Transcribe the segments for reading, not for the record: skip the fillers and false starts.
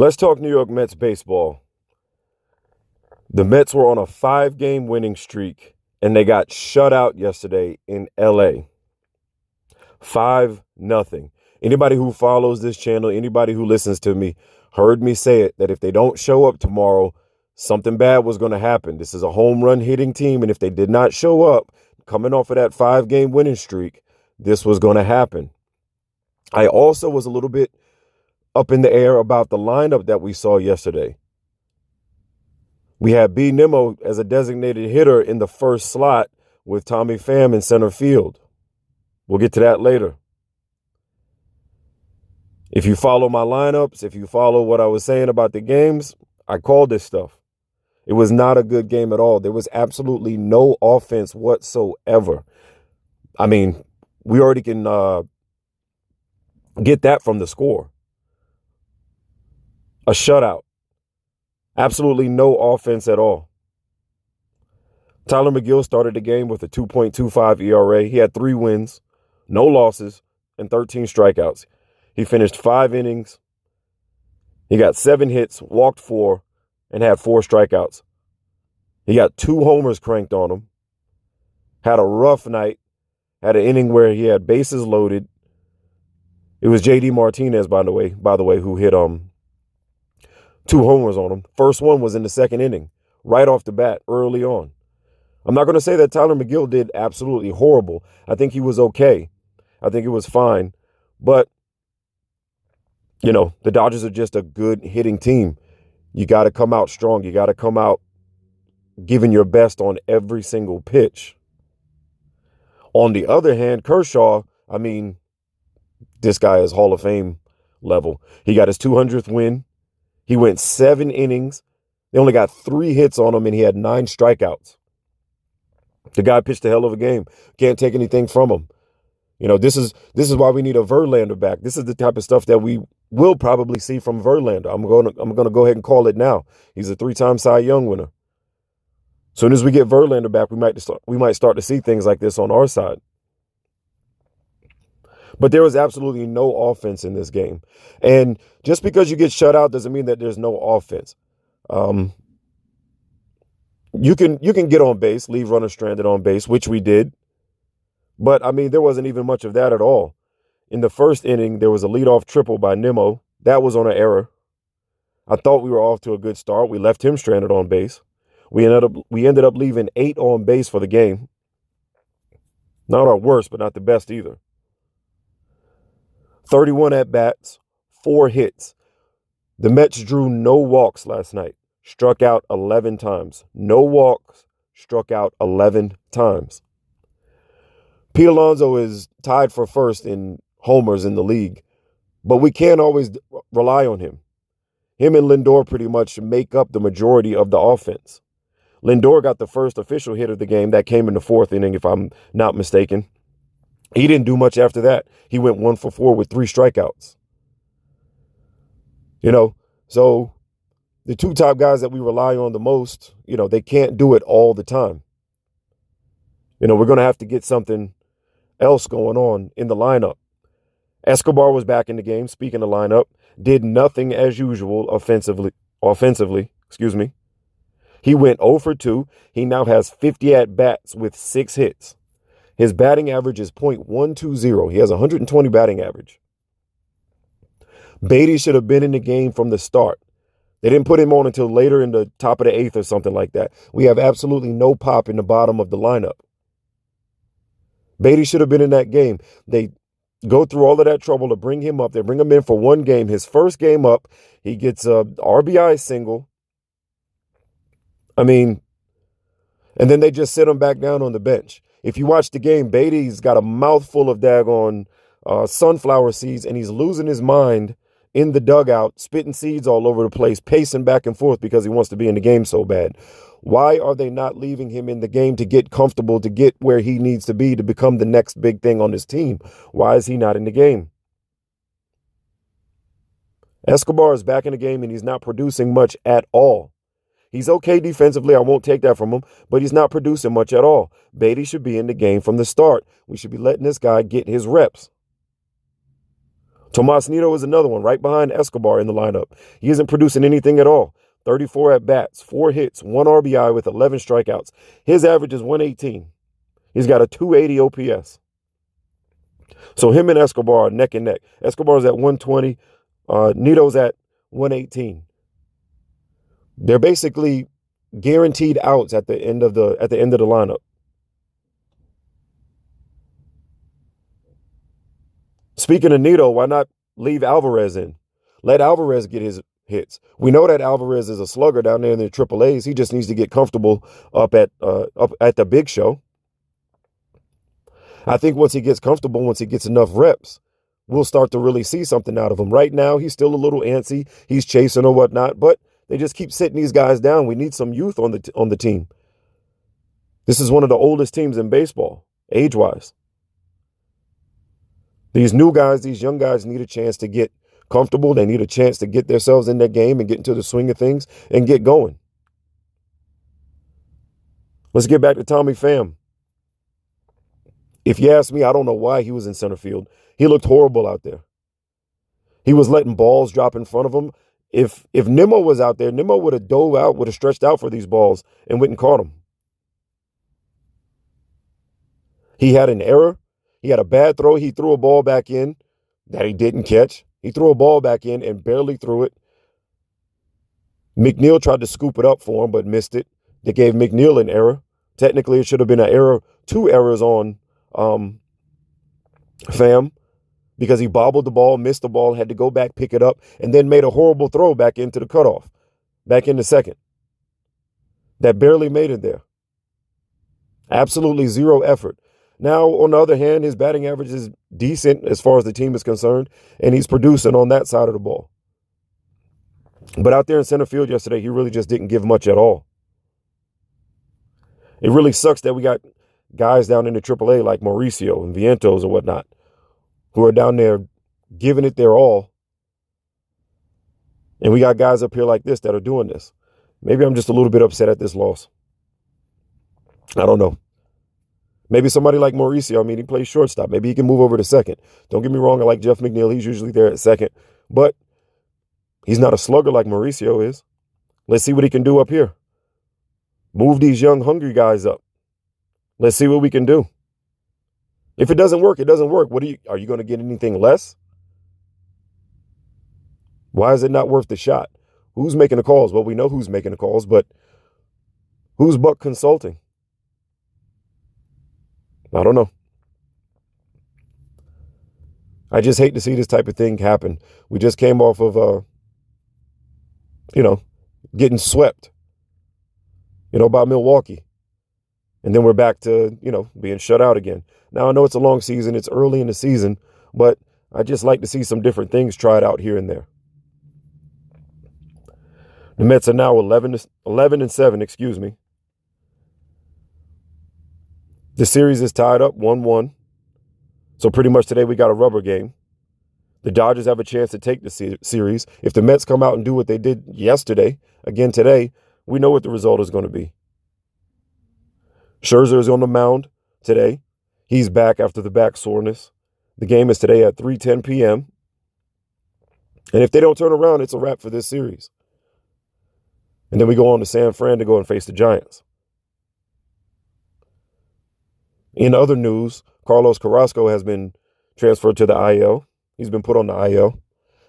Let's talk New York Mets baseball. The Mets were on a 5-game winning streak, and they got shut out yesterday in LA. 5-0. Anybody who follows this channel, anybody who listens to me, heard me say it, that if they don't show up tomorrow, something bad was going to happen. This is a home run hitting team, and if they did not show up, coming off of that 5-game winning streak, this was going to happen. I also was a little bit up in the air about the lineup that we saw yesterday. We had B. Nimmo as a designated hitter in the first slot with Tommy Pham in center field. We'll get to that later. If you follow my lineups, if you follow what I was saying about the games, I called this stuff. It was not a good game at all. There was absolutely no offense whatsoever. I mean, we already can get that from the score. A shutout. Absolutely no offense at all. Tyler McGill started the game with a 2.25 ERA. He had 3 wins, no losses, and 13 strikeouts. He finished 5 innings. He got 7 hits, walked 4, and had 4 strikeouts. He got 2 homers cranked on him. Had a rough night. Had an inning where he had bases loaded. It was J.D. Martinez, by the way, who hit 2 homers on him. First one was in the second inning, right off the bat, early on. I'm not going to say that Tyler McGill did absolutely horrible. I think he was okay. I think it was fine. But, the Dodgers are just a good hitting team. You got to come out strong. You got to come out giving your best on every single pitch. On the other hand, Kershaw, this guy is Hall of Fame level. He got his 200th win. He went 7 innings. They only got 3 hits on him, and he had 9 strikeouts. The guy pitched a hell of a game. Can't take anything from him. This is why we need a Verlander back. This is the type of stuff that we will probably see from Verlander. I'm going to go ahead and call it now. He's a 3-time Cy Young winner. As soon as we get Verlander back, we might start to see things like this on our side. But there was absolutely no offense in this game. And just because you get shut out doesn't mean that there's no offense. You can get on base, leave runners stranded on base, which we did. But, there wasn't even much of that at all. In the first inning, there was a leadoff triple by Nimmo. That was on an error. I thought we were off to a good start. We left him stranded on base. We ended up leaving 8 on base for the game. Not our worst, but not the best either. 31 at-bats, 4 hits. The Mets drew no walks last night. Struck out 11 times. No walks, struck out 11 times. Pete Alonso is tied for first in homers in the league, but we can't always rely on him. Him and Lindor pretty much make up the majority of the offense. Lindor got the first official hit of the game. That came in the 4th inning, if I'm not mistaken. He didn't do much after that. He went 1 for 4 with 3 strikeouts. So the 2 top guys that we rely on the most, they can't do it all the time. We're going to have to get something else going on in the lineup. Escobar was back in the game, speaking of lineup, did nothing as usual offensively. He went 0 for 2. He now has 50 at-bats with 6 hits. His batting average is .120. He has 120 batting average. Beatty should have been in the game from the start. They didn't put him on until later in the top of the 8th or something like that. We have absolutely no pop in the bottom of the lineup. Beatty should have been in that game. They go through all of that trouble to bring him up. They bring him in for 1 game. His first game up, he gets a RBI single. And then they just sit him back down on the bench. If you watch the game, Beatty's got a mouthful of daggone sunflower seeds, and he's losing his mind in the dugout, spitting seeds all over the place, pacing back and forth because he wants to be in the game so bad. Why are they not leaving him in the game to get comfortable, to get where he needs to be to become the next big thing on his team? Why is he not in the game? Escobar is back in the game, and he's not producing much at all. He's okay defensively. I won't take that from him, but he's not producing much at all. Beatty should be in the game from the start. We should be letting this guy get his reps. Tomas Nido is another one right behind Escobar in the lineup. He isn't producing anything at all. 34 at bats, 4 hits, 1 RBI with 11 strikeouts. His average is 118. He's got a 280 OPS. So him and Escobar are neck and neck. Escobar's at 120. Nito's at 118. They're basically guaranteed outs at the end of the lineup. Speaking of Nito, why not leave Alvarez in? Let Alvarez get his hits. We know that Alvarez is a slugger down there in the AAAs. He just needs to get comfortable up at the big show. I think once he gets comfortable, once he gets enough reps, we'll start to really see something out of him. Right now, he's still a little antsy. He's chasing or whatnot, but they just keep sitting these guys down. We need some youth on the team. This is one of the oldest teams in baseball, age-wise. These new guys, these young guys need a chance to get comfortable. They need a chance to get themselves in their game and get into the swing of things and get going. Let's get back to Tommy Pham. If you ask me, I don't know why he was in center field. He looked horrible out there. He was letting balls drop in front of him. If Nimmo was out there, Nimmo would have dove out, would have stretched out for these balls and went and caught them. He had an error. He had a bad throw. He threw a ball back in that he didn't catch. He threw a ball back in and barely threw it. McNeil tried to scoop it up for him, but missed it. They gave McNeil an error. Technically, it should have been an error, 2 errors on Pham, because he bobbled the ball, missed the ball, had to go back, pick it up, and then made a horrible throw back into the cutoff, back into second. That barely made it there. Absolutely zero effort. Now, on the other hand, his batting average is decent as far as the team is concerned, and he's producing on that side of the ball. But out there in center field yesterday, he really just didn't give much at all. It really sucks that we got guys down in the AAA like Mauricio and Vientos and whatnot who are down there giving it their all. And we got guys up here like this that are doing this. Maybe I'm just a little bit upset at this loss. I don't know. Maybe somebody like Mauricio, I mean, he plays shortstop. Maybe he can move over to second. Don't get me wrong, I like Jeff McNeil. He's usually there at second. But he's not a slugger like Mauricio is. Let's see what he can do up here. Move these young, hungry guys up. Let's see what we can do. If it doesn't work, it doesn't work. Are you going to get anything less? Why is it not worth the shot? Who's making the calls? Well, we know who's making the calls, but who's Buck Consulting? I don't know. I just hate to see this type of thing happen. We just came off of, getting swept, by Milwaukee. And then we're back to, being shut out again. Now, I know it's a long season. It's early in the season, but I just like to see some different things tried out here and there. The Mets are now 11-7. The series is tied up 1-1. So pretty much today we got a rubber game. The Dodgers have a chance to take the series. If the Mets come out and do what they did yesterday, again today, we know what the result is going to be. Scherzer is on the mound today. He's back after the back soreness. The game is today at 3:10 p.m. And if they don't turn around, it's a wrap for this series. And then we go on to San Fran to go and face the Giants. In other news, Carlos Carrasco has been transferred to the IL. He's been put on the IL.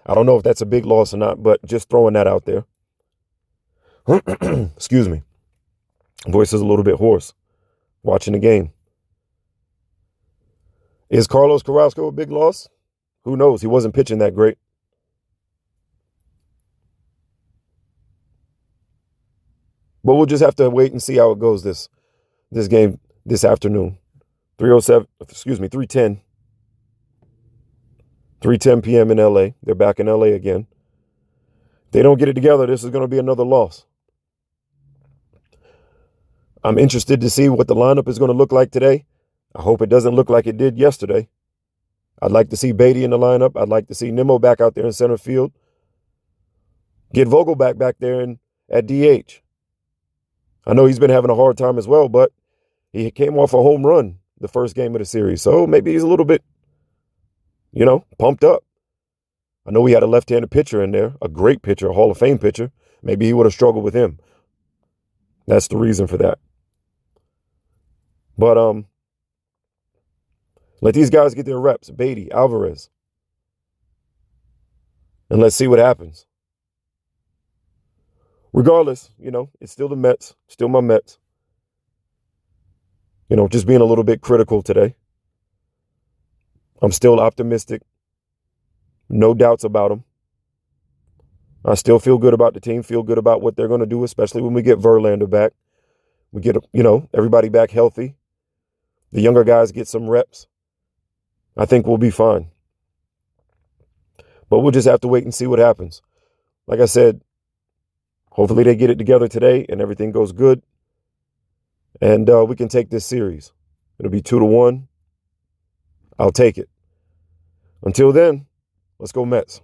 I don't know if that's a big loss or not, but just throwing that out there. Excuse me. Voice is a little bit hoarse. Watching the game. Is Carlos Carrasco a big loss? Who knows? He wasn't pitching that great. But we'll just have to wait and see how it goes this game this afternoon. 3:10 p.m. in LA. They're back in LA again. If they don't get it together, this is going to be another loss. I'm interested to see what the lineup is going to look like today. I hope it doesn't look like it did yesterday. I'd like to see Beatty in the lineup. I'd like to see Nimmo back out there in center field. Get Vogelbach back there at DH. I know he's been having a hard time as well, but he came off a home run the first game of the series. So maybe he's a little bit, pumped up. I know we had a left-handed pitcher in there, a great pitcher, a Hall of Fame pitcher. Maybe he would have struggled with him. That's the reason for that. But let these guys get their reps, Beatty, Alvarez. And let's see what happens. Regardless, it's still the Mets, still my Mets. Just being a little bit critical today. I'm still optimistic. No doubts about them. I still feel good about the team, feel good about what they're going to do, especially when we get Verlander back. We get, everybody back healthy. The younger guys get some reps. I think we'll be fine. But we'll just have to wait and see what happens. Like I said, hopefully they get it together today and everything goes good. And we can take this series. It'll be 2-1. I'll take it. Until then, let's go Mets.